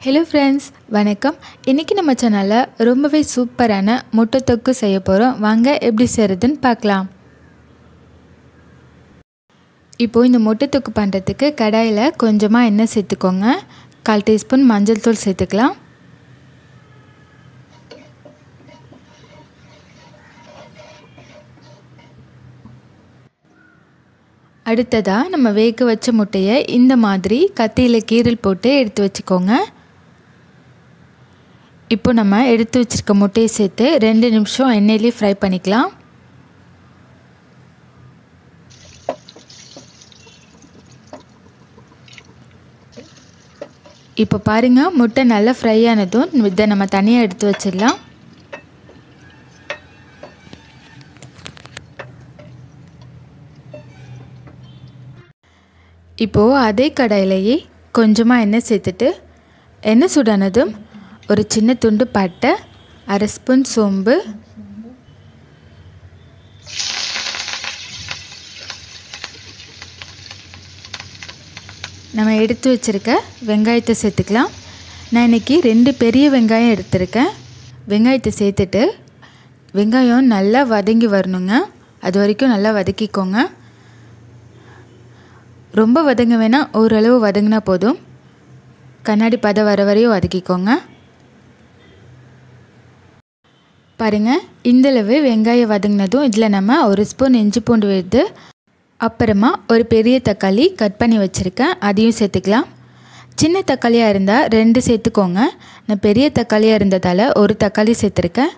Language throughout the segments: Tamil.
Hello friends, வணக்கம். இன்னைக்கு நம்ம சேனல்ல ரொம்பவே சூப்பரான முட்டை தொக்கு செய்ய போறோம். வாங்க எப்படி செய்யறதுன்னு பார்க்கலாம். இப்போ இந்த முட்டை தொக்கு பண்றதுக்கு கடாயில கொஞ்சமா எண்ணெய் சேர்த்துக்கோங்க. 1/4 டீஸ்பூன் மஞ்சள் தூள் சேர்த்துக்கலாம். அடுத்ததா நம்ம வேக வச்ச முட்டையை இந்த மாதிரி கத்தியில கீறல் போட்டு எடுத்து வச்சுக்கோங்க. இப்போ நம்ம எடுத்து வச்சிருக்க முட்டையை சேர்த்து 2 நிமிஷம் எண்ணெயிலே ஃப்ரை பண்ணிக்கலாம். இப்போ பாருங்க முட்டை நல்லா ஃப்ரை ஆனதும் இதை நம்ம தனியாக எடுத்து வச்சிடலாம். இப்போது அதே கடாயிலேயே கொஞ்சமாக எண்ணெய் சேர்த்துட்டு எண்ணெய் சூடானதும் ஒரு சின்ன துண்டு பட்டை, 1/2 ஸ்பூன் சோம்பு, நம்ம எடுத்து வச்சுருக்க வெங்காயத்தை சேர்த்துக்கலாம். நான் இன்றைக்கி 2 பெரிய வெங்காயம் எடுத்திருக்கேன். வெங்காயத்தை சேர்த்துட்டு வெங்காயம் நல்லா வதங்கி வரணுங்க. அது வரைக்கும் நல்லா வதக்கிக்கோங்க. ரொம்ப வதங்க வேணாம், ஓரளவு வதங்கினா போதும். கண்ணாடி பதம் வர வரையும் வதக்கிக்கோங்க. பாருங்கள், இந்தளவு வெங்காயம் வதங்கினதும் இதில் நம்ம 1 ஸ்பூன் இஞ்சி பூண்டு விழுது, அப்புறமா ஒரு பெரிய தக்காளி கட் பண்ணி வச்சுருக்கேன், அதையும் சேர்த்துக்கலாம். சின்ன தக்காளியாக இருந்தால் 2 சேர்த்துக்கோங்க. நான் பெரிய தக்காளியாக இருந்ததால் 1 தக்காளி சேர்த்துருக்கேன்.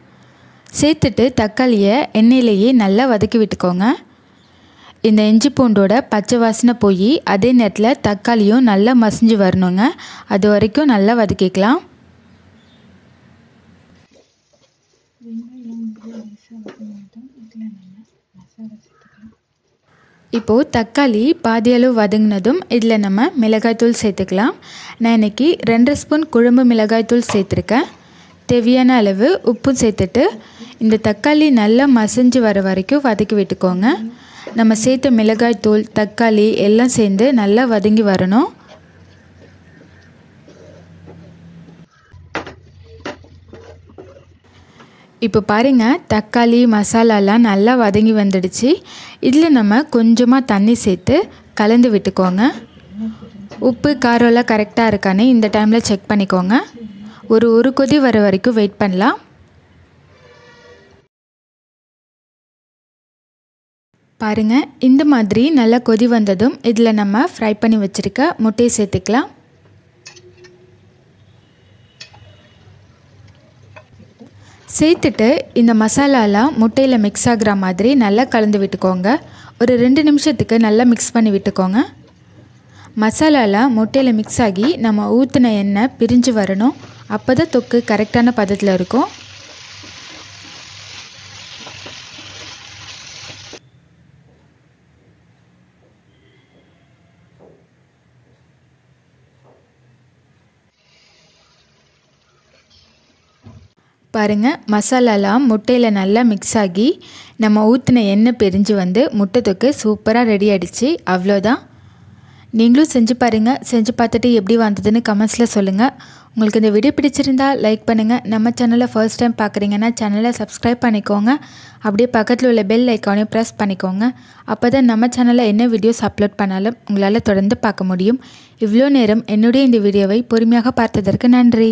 சேர்த்துட்டு தக்காளியை எண்ணெயிலேயே நல்லா வதக்கி விட்டுக்கோங்க. இந்த இஞ்சி பூண்டோட பச்சை வாசனை போய் அதே நேரத்தில் தக்காளியும் நல்லா மசிஞ்சு வரணுங்க. அது வரைக்கும் நல்லா வதக்கிக்கலாம். இப்போது தக்காளி பாதி அளவு வதங்கினதும் இதில் நம்ம மிளகாய்த்தூள் சேர்த்துக்கலாம். நான் இன்றைக்கி 2 ஸ்பூன் குழம்பு மிளகாய்த்தூள் சேர்த்துருக்கேன். தேவையான அளவு உப்பு சேர்த்துட்டு இந்த தக்காளி நல்லா மசிஞ்சு வர வரைக்கும் வதக்கி விட்டுக்கோங்க. நம்ம சேர்த்த மிளகாய்த்தூள், தக்காளி எல்லாம் சேர்ந்து நல்லா வதங்கி வரணும். இப்போ பாருங்கள், தக்காளி மசாலாலாம் நல்லா வதங்கி வந்துடுச்சு. இதில் நம்ம கொஞ்சமாக தண்ணி சேர்த்து கலந்து விட்டுக்கோங்க. உப்பு காரம்லாம் கரெக்டாக இருக்கான்னு இந்த டைமில் செக் பண்ணிக்கோங்க. ஒரு கொதி வர வரைக்கும் வெயிட் பண்ணலாம். பாருங்கள், இந்த மாதிரி நல்லா கொதி வந்ததும் இதில் நம்ம ஃப்ரை பண்ணி வச்சுருக்க முட்டையை சேர்த்துக்கலாம். சேர்த்துட்டு இந்த மசாலாலாம் முட்டையில் மிக்ஸ் ஆகிற மாதிரி நல்லா கலந்து விட்டுக்கோங்க. ஒரு 2 நிமிஷத்துக்கு நல்லா மிக்ஸ் பண்ணி விட்டுக்கோங்க. மசாலாலாம் முட்டையில் மிக்ஸ் ஆகி நம்ம ஊற்றின எண்ணெய் பிரிஞ்சு வரணும். அப்போ தான் தொக்கு கரெக்டான பதத்தில் இருக்கும். பாருங்கள், மசாலாலாம் முட்டையில் நல்லா மிக்ஸ் ஆகி நம்ம ஊற்றின எண்ணெய் பிரிஞ்சு வந்து முட்டை தொக்கு சூப்பராக ரெடி ஆகிடுச்சு. அவ்வளோதான். நீங்களும் செஞ்சு பாருங்கள். செஞ்சு பார்த்துட்டு எப்படி வந்ததுன்னு கமெண்ட்ஸில் சொல்லுங்கள். உங்களுக்கு இந்த வீடியோ பிடிச்சிருந்தால் லைக் பண்ணுங்கள். நம்ம சேனலை ஃபர்ஸ்ட் டைம் பார்க்குறீங்கன்னா சேனலை சப்ஸ்கிரைப் பண்ணிக்கோங்க. அப்படியே பக்கத்தில் உள்ள பெல் ஐக்கானையும் ப்ரெஸ் பண்ணிக்கோங்க. அப்போ தான் நம்ம சேனலில் என்ன வீடியோஸ் அப்லோட் பண்ணாலும் உங்களால் தொடர்ந்து பார்க்க முடியும். இவ்வளோ நேரம் என்னுடைய இந்த வீடியோவை பொறுமையாக பார்த்ததற்கு நன்றி.